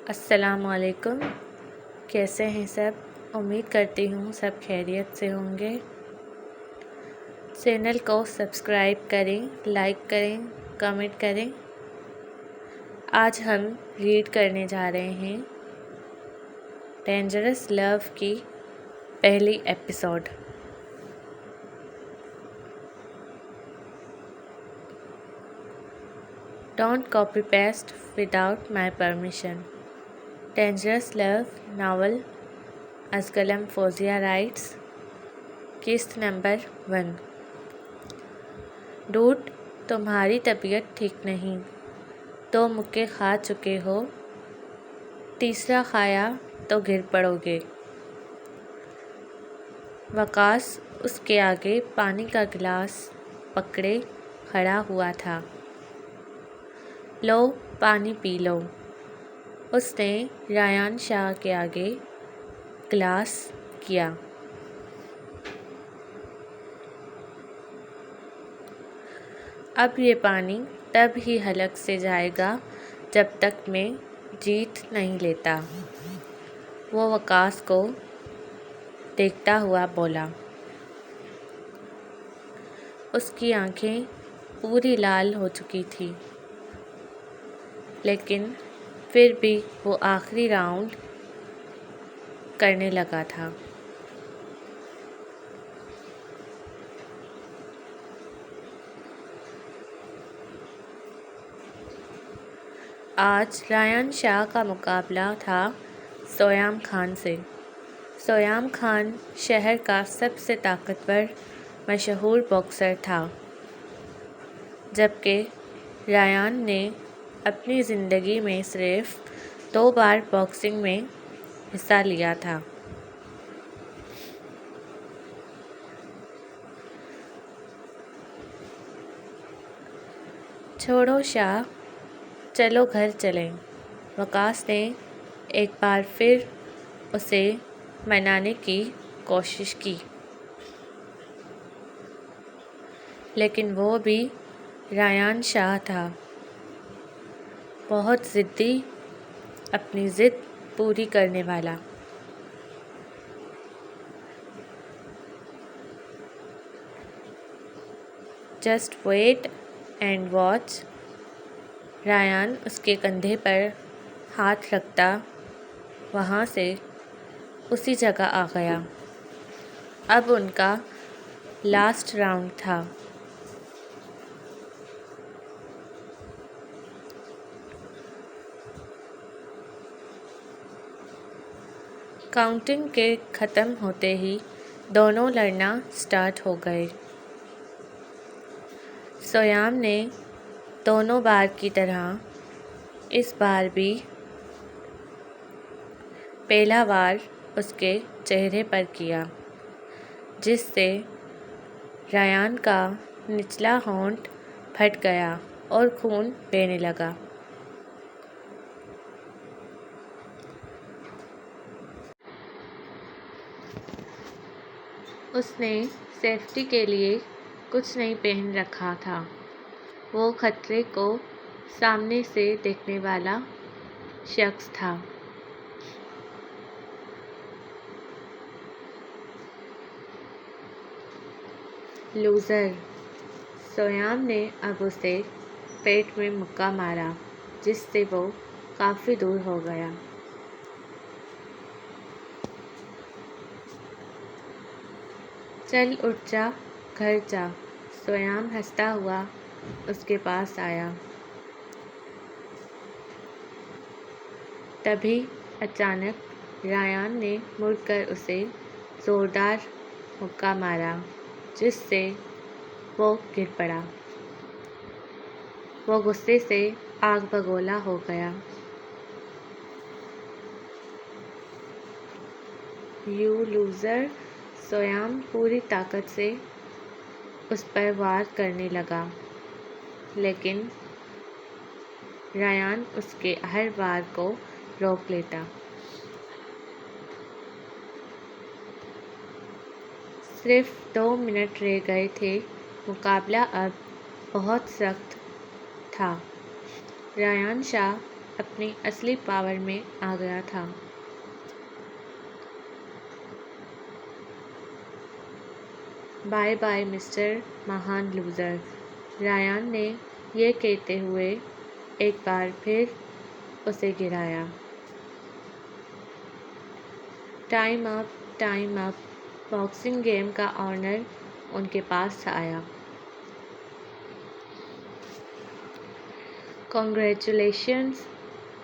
السلام علیکم، کیسے ہیں سب؟ امید کرتی ہوں سب خیریت سے ہوں گے۔ چینل کو سبسکرائب کریں، لائک کریں، کمنٹ کریں۔ آج ہم ریڈ کرنے جا رہے ہیں ڈینجرس لو کی پہلی episode. Don't copy paste without my permission. Dangerous love novel ازکلم فوزیہ رائٹس، قسط نمبر 1۔ ڈوڈ، تمہاری طبیعت ٹھیک نہیں، 2 مکے کھا چکے ہو، تیسرا کھایا تو گر پڑو گے۔ وقاص اس کے آگے پانی کا گلاس پکڑے کھڑا ہوا تھا۔ لو، پانی پی لو۔ اس نے ریان شاہ کے آگے گلاس کیا۔ اب یہ پانی تب ہی حلق سے جائے گا جب تک میں جیت نہیں لیتا، وہ وقاص کو دیکھتا ہوا بولا۔ اس کی آنکھیں پوری لال ہو چکی تھیں، لیکن پھر بھی وہ آخری راؤنڈ کرنے لگا تھا۔ آج ریان شاہ کا مقابلہ تھا سویام خان سے۔ سویام خان شہر کا سب سے طاقتور مشہور باکسر تھا، جبکہ ریان نے اپنی زندگی میں صرف 2 بار باکسنگ میں حصہ لیا تھا۔ چھوڑو شاہ، چلو گھر چلیں، وقاص نے ایک بار پھر اسے منانے کی کوشش کی، لیکن وہ بھی ریان شاہ تھا، بہت ضدی، اپنی ضد پوری کرنے والا۔ Just wait and watch. Ryan اس کے کندھے پر ہاتھ رکھتا وہاں سے اسی جگہ آ گیا۔ اب ان کا لاسٹ راؤنڈ تھا۔ کاؤنٹنگ کے ختم ہوتے ہی دونوں لڑنا سٹارٹ ہو گئے۔ سویام نے دونوں بار کی طرح اس بار بھی پہلا وار اس کے چہرے پر کیا، جس سے ریان کا نچلا ہونٹ پھٹ گیا اور خون بہنے لگا۔ اس نے سیفٹی کے لیے کچھ نہیں پہن رکھا تھا۔ وہ خطرے کو سامنے سے دیکھنے والا شخص تھا۔ لوزر، سویام نے اب اسے پیٹ میں مکہ مارا، جس سے وہ کافی دور ہو گیا۔ چل اٹھ جا، گھر جا۔ سویام ہنستا ہوا اس کے پاس آیا۔ تبھی اچانک ریان نے مڑ کر اسے زوردار مکہ مارا، جس سے وہ گر پڑا۔ وہ غصے سے آگ بگولا ہو گیا۔ You loser. سویام پوری طاقت سے اس پر وار کرنے لگا، لیکن ریان اس کے ہر وار کو روک لیتا۔ صرف 2 منٹ رہ گئے تھے، مقابلہ اب بہت سخت تھا۔ ریان شاہ اپنی اصلی پاور میں آ گیا تھا۔ بائے بائے مسٹر مہان لوزر، رایان نے یہ کہتے ہوئے ایک بار پھر اسے گرایا۔ ٹائم اپ، باکسنگ گیم کا آنر ان کے پاس آیا۔ کنگریچولیشنز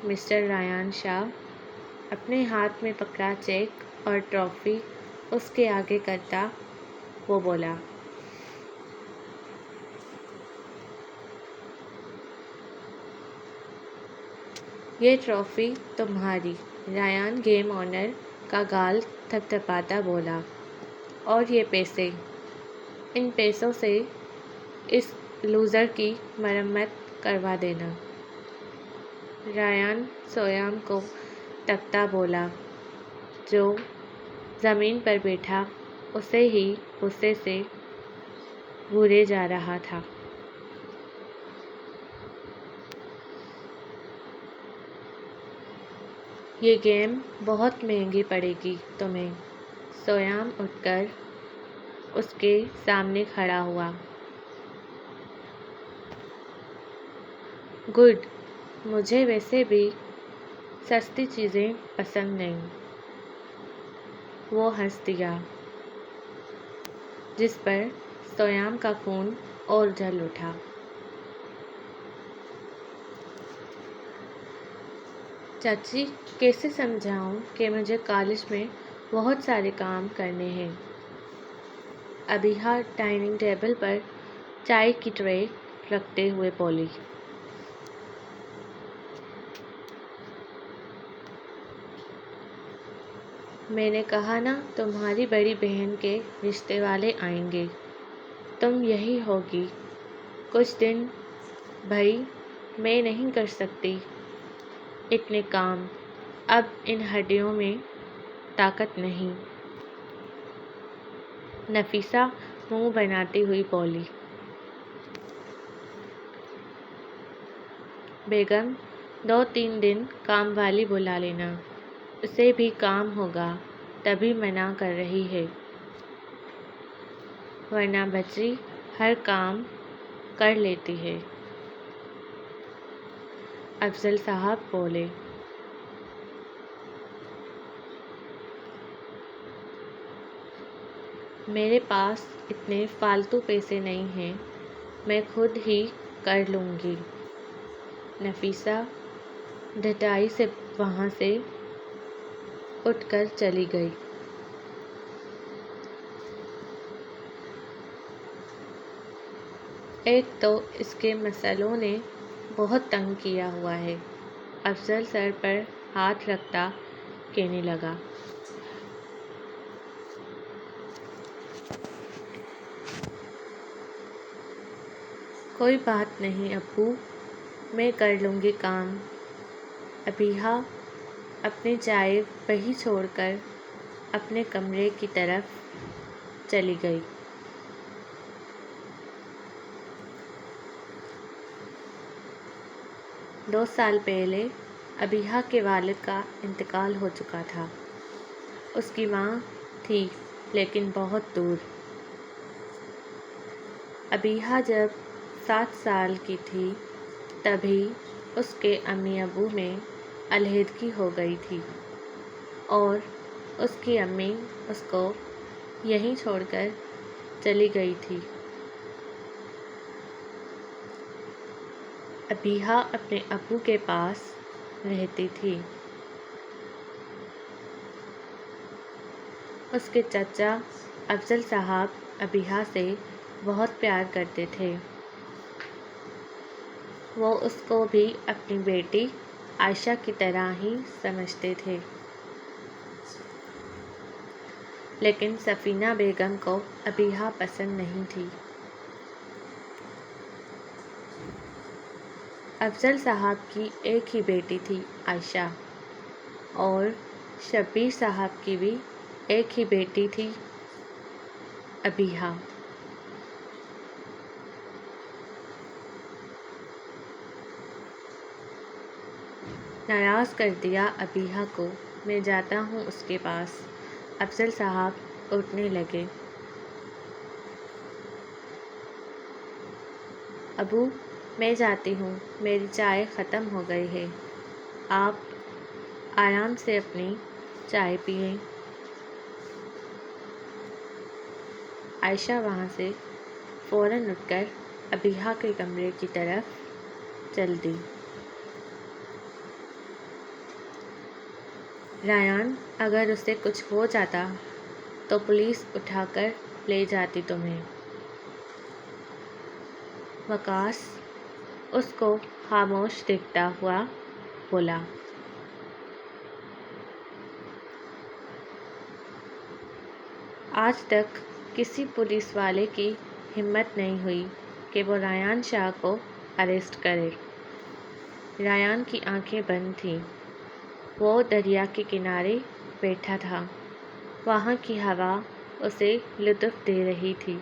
مسٹر رایان شاہ، اپنے ہاتھ میں پکڑا چیک اور ٹرافی اس کے آگے کرتا وہ بولا۔ یہ ٹرافی تمہاری، رایان گیم آنر کا گال تھپ تھپاتا بولا، اور یہ پیسے، ان پیسوں سے اس لوزر کی مرمت کروا دینا۔ رایان سویام کو تکتا بولا، جو زمین پر بیٹھا اسے ہی غصے سے گھورے جا رہا تھا۔ یہ گیم بہت مہنگی پڑے گی تمہیں۔ سویام اٹھ کر اس کے سامنے کھڑا ہوا۔ گڈ، مجھے ویسے بھی سستی چیزیں پسند نہیں۔ وہ ہنس دیا، جس پر سویام کا خون اور جل اٹھا۔ چاچی، کیسے سمجھاؤں کہ مجھے کالج میں بہت سارے کام کرنے ہیں؟ ابیہا ڈائننگ ٹیبل پر چائے کی ٹرے رکھتے ہوئے بولی۔ میں نے کہا نا تمہاری بڑی بہن کے رشتے والے آئیں گے، تم یہی ہوگی کچھ دن۔ بھائی، میں نہیں کر سکتی اتنے کام، اب ان ہڈیوں میں طاقت نہیں۔ نفیسہ منہ بناتی ہوئی بولی۔ بیگم، 2-3 دن کام والی بلا لینا، اسے بھی کام ہوگا تبھی منع کر رہی ہے، ورنہ بچی ہر کام کر لیتی ہے۔ افضل صاحب بولے۔ میرے پاس اتنے فالتو پیسے نہیں ہیں، میں خود ہی کر لوں گی۔ نفیسہ ڈھٹائی سے وہاں سے اٹھ کر چلی گئی۔ ایک تو اس کے مسئلوں نے بہت تنگ کیا ہوا ہے، افضل سر پر ہاتھ رکھتا کہنے لگا۔ کوئی بات نہیں ابو، میں کر لوں گی کام۔ ابیہا اپنی چائے وہیں چھوڑ کر اپنے کمرے کی طرف چلی گئی۔ 2 سال پہلے ابیہا کے والد کا انتقال ہو چکا تھا۔ اس کی ماں تھی لیکن بہت دور۔ ابیہا جب 7 سال کی تھی تبھی اس کے امی ابو میں علیحدگی ہو گئی تھی اور اس کی امی اس کو یہیں چھوڑ کر چلی گئی تھی۔ ابیہا اپنے ابو کے پاس رہتی تھی۔ اس کے چچا افضل صاحب ابیہا سے بہت پیار کرتے تھے۔ وہ اس کو بھی اپنی بیٹی عائشہ کی طرح ہی سمجھتے تھے، لیکن سفینہ بیگم کو ابیہا پسند نہیں تھی۔ افضل صاحب کی ایک ہی بیٹی تھی عائشہ، اور شبیر صاحب کی بھی ایک ہی بیٹی تھی ابیہا۔ ناراض کر دیا ابیحا کو، میں جاتا ہوں اس کے پاس۔ افضل صاحب اٹھنے لگے۔ ابو میں جاتی ہوں، میری چائے ختم ہو گئی ہے، آپ آرام سے اپنی چائے پئیں۔ عائشہ وہاں سے فوراً اٹھ کر ابیحا کے کمرے کی طرف چل دی۔ ریان، اگر اسے کچھ ہو جاتا تو پولیس اٹھا کر لے جاتی تمہیں۔ وقاص اس کو خاموش دیکھتا ہوا بولا۔ آج تک کسی پولیس والے کی ہمت نہیں ہوئی کہ وہ ریان شاہ کو اریسٹ کرے۔ ریان کی آنکھیں بند تھیں۔ وہ دریا کے کنارے بیٹھا تھا۔ وہاں کی ہوا اسے لطف دے رہی تھی۔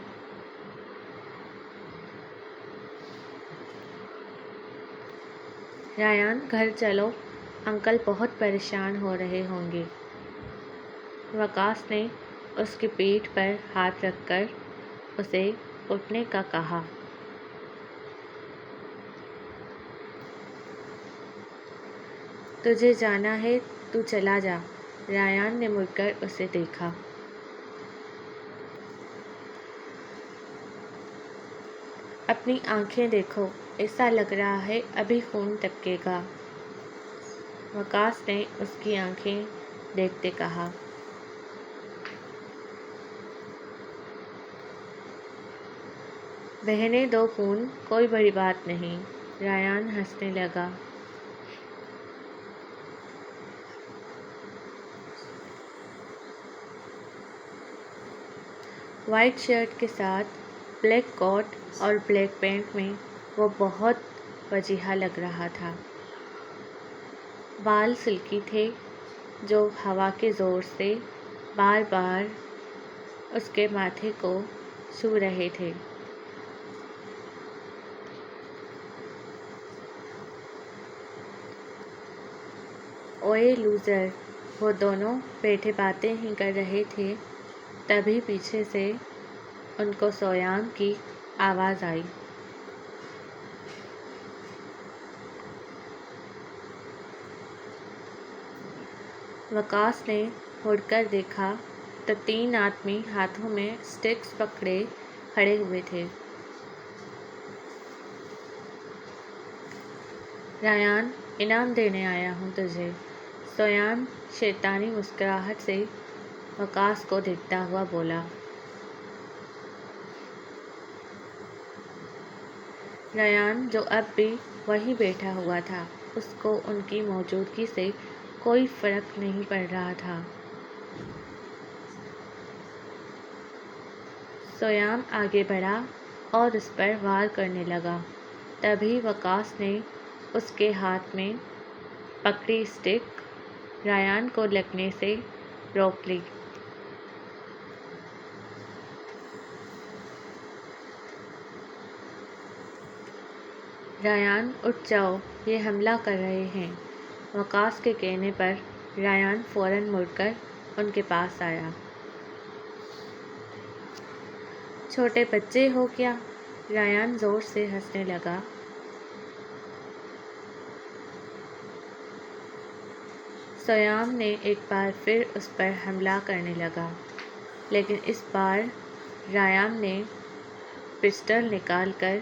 ریان، گھر چلو، انکل بہت پریشان ہو رہے ہوں گے۔ وقاص نے اس کی پیٹھ پر ہاتھ رکھ کر اسے اٹھنے کا کہا۔ تجھے جانا ہے تو چلا جا۔ ریان نے مڑ کر اسے دیکھا۔ اپنی آنکھیں دیکھو، ایسا لگ رہا ہے ابھی خون ٹپکے گا۔ وقاص نے اس کی آنکھیں دیکھتے کہا۔ بہنے دو خون، کوئی بڑی بات نہیں۔ ریان ہنسنے لگا۔ وائٹ شرٹ کے ساتھ بلیک کوٹ اور بلیک پینٹ میں وہ بہت وجیحا لگ رہا تھا۔ بال سلکی تھے جو ہوا کے زور سے بار بار اس کے ماتھے کو چھو رہے تھے۔ اوئے لوزر، وہ دونوں بیٹھے باتیں ہی کر رہے تھے، تبھی پیچھے سے ان کو سویام کی آواز آئی۔ وقاص نے مڑ کر دیکھا تو 3 آدمی ہاتھوں میں اسٹکس پکڑے کھڑے ہوئے تھے۔ ریان، انعام دینے آیا ہوں تجھے۔ سویام شیطانی مسکراہٹ سے وقاص کو دیکھتا ہوا بولا۔ ریان، جو اب بھی وہیں بیٹھا ہوا تھا، اس کو ان کی موجودگی سے کوئی فرق نہیں پڑ رہا تھا۔ سویام آگے بڑھا اور اس پر وار کرنے لگا۔ تبھی وقاص نے اس کے ہاتھ میں پکڑی اسٹک ریان کو لگنے سے روک لی۔ ریان، اٹھ جاؤ، یہ حملہ کر رہے ہیں۔ وقاص کے کہنے پر ریان فوراً مڑ کر ان کے پاس آیا۔ چھوٹے بچے ہو کیا؟ ریان زور سے ہنسنے لگا۔ سویام نے ایک بار پھر اس پر حملہ کرنے لگا، لیکن اس بار ریان نے پسٹل نکال کر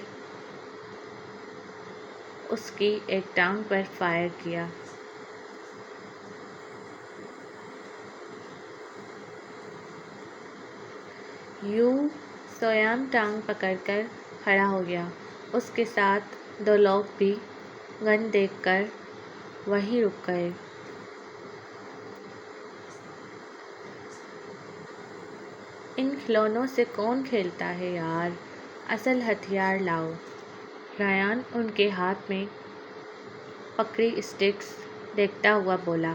اس کی ایک ٹانگ پر فائر کیا۔ یوں سویام ٹانگ پکڑ کر کھڑا ہو گیا۔ اس کے ساتھ 2 لوگ بھی گن دیکھ کر وہیں رک گئے۔ ان کھلونوں سے کون کھیلتا ہے یار، اصل ہتھیار لاؤ۔ ریان ان کے ہاتھ میں پکڑی اسٹکس دیکھتا ہوا بولا۔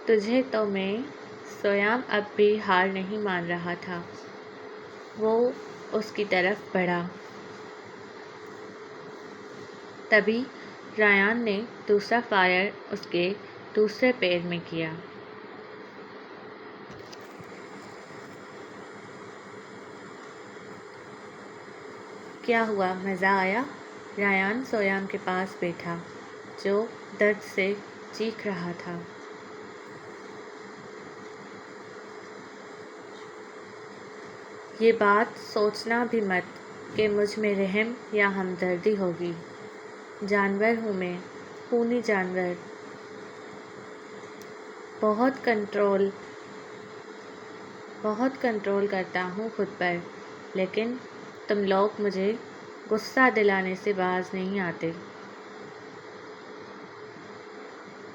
تجھے تو میں۔ سویام اب بھی ہار نہیں مان رہا تھا۔ وہ اس کی طرف بڑھا۔ تبھی ریان نے دوسرا فائر اس کے دوسرے پیر میں کیا۔ کیا ہوا، مزہ آیا؟ ریان سویام کے پاس بیٹھا جو درد سے چیخ رہا تھا۔ یہ بات سوچنا بھی مت کہ مجھ میں رحم یا ہمدردی ہوگی۔ جانور ہوں میں، خونی جانور۔ بہت کنٹرول کرتا ہوں خود پر، لیکن تم لوگ مجھے غصہ دلانے سے باز نہیں آتے۔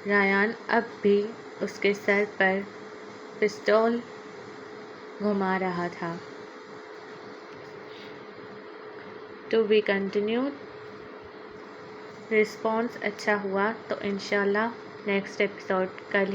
ریان اب بھی اس کے سر پر پستول گھما رہا تھا۔ To be continued. رسپانس اچھا ہوا تو انشاءاللہ نیکسٹ ایپیسوڈ کل